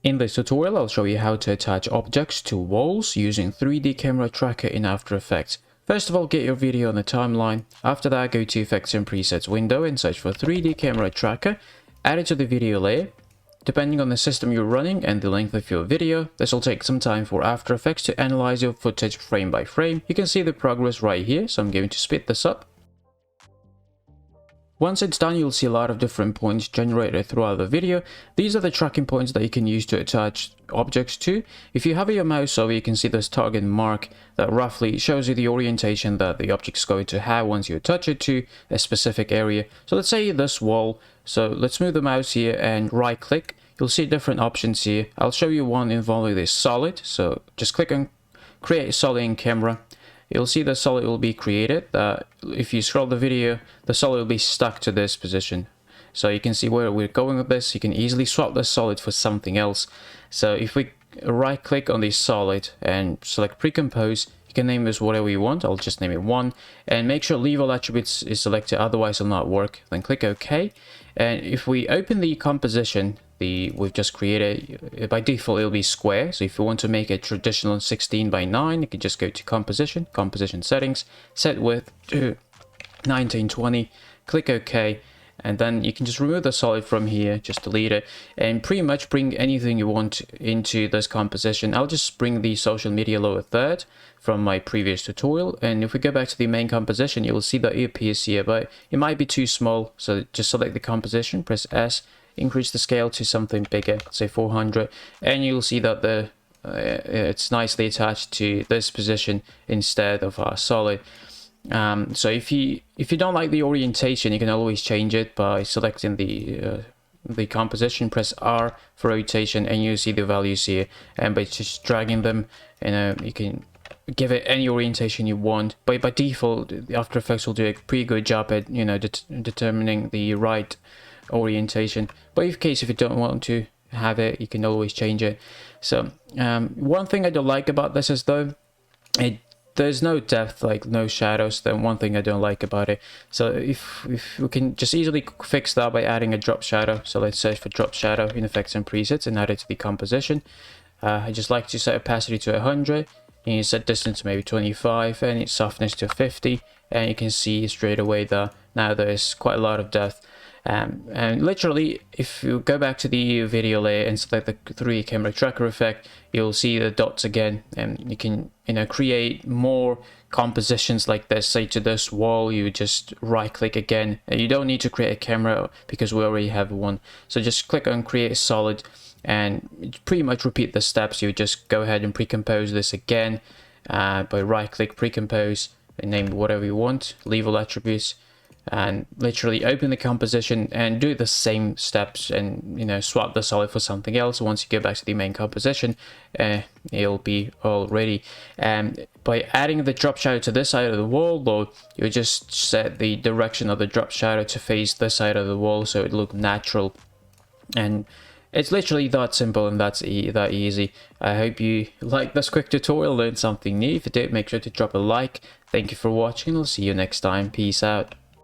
In this tutorial, I'll show you how to attach objects to walls using 3D camera tracker in After Effects. First of all, get your video on the timeline. After that, go to Effects and Presets window and search for 3D camera tracker. Add it to the video layer. Depending on the system you're running and the length of your video, this will take some time for After Effects to analyze your footage frame by frame. You can see the progress right here, so I'm going to speed this up. Once it's done, you'll see a lot of different points generated throughout the video. These are the tracking points that you can use to attach objects to. If you hover your mouse over, you can see this target mark that roughly shows you the orientation that the object is going to have once you attach it to a specific area. So let's say this wall. So let's move the mouse here and right click. You'll see different options here. I'll show you one involving this solid. So just click on create solid in camera. You'll see the solid will be created. If you scroll the video, the solid will be stuck to this position. So you can see where we're going with this. You can easily swap the solid for something else. So if we right click on the solid and select pre-compose, you can name this whatever you want. I'll just name it 1 and make sure leave all attributes is selected, otherwise it'll not work. Then click OK. And if we open the composition we've just created, by default it'll be square. So if you want to make a traditional 16:9, you can just go to composition settings, set width to 1920, click OK, and then you can just remove the solid from here, just delete it, and pretty much bring anything you want into this composition. I'll just bring the social media lower third from my previous tutorial, and if we go back to the main composition, you will see that it appears here, but it might be too small. So just select the composition, press S, increase the scale to something bigger, say 400, and you'll see that it's nicely attached to this position instead of our solid. So if you don't like the orientation, you can always change it by selecting the composition, press R for rotation, and you'll see the values here, and by just dragging them, you can give it any orientation you want. But by default, After Effects will do a pretty good job at determining the right orientation. But in case if you don't want to have it, you can always change it. So one thing I don't like about this is though there's no depth, like no shadows. Then one thing I don't like about it. So if we can just easily fix that by adding a drop shadow. So let's search for drop shadow in Effects and Presets and add it to the composition. I just like to set opacity to 100, and you set distance to maybe 25 and its softness to 50, and you can see straight away that now there's quite a lot of depth. And literally, if you go back to the video layer and select the 3D camera tracker effect, you'll see the dots again, and you can create more compositions like this. Say to this wall, you just right click again, and you don't need to create a camera because we already have one. So just click on create solid and pretty much repeat the steps. You just go ahead and pre-compose this again by right click, pre-compose, and name whatever you want, leave all attributes, and literally open the composition and do the same steps, and swap the solid for something else. Once you go back to the main composition, it'll be all ready. And by adding the drop shadow to this side of the wall, though, you just set the direction of the drop shadow to face this side of the wall so it look natural. And it's literally that simple, and that easy. I hope you liked this quick tutorial, learned something new. If you did, make sure to drop a like. Thank you for watching, and I'll see you next time. Peace out.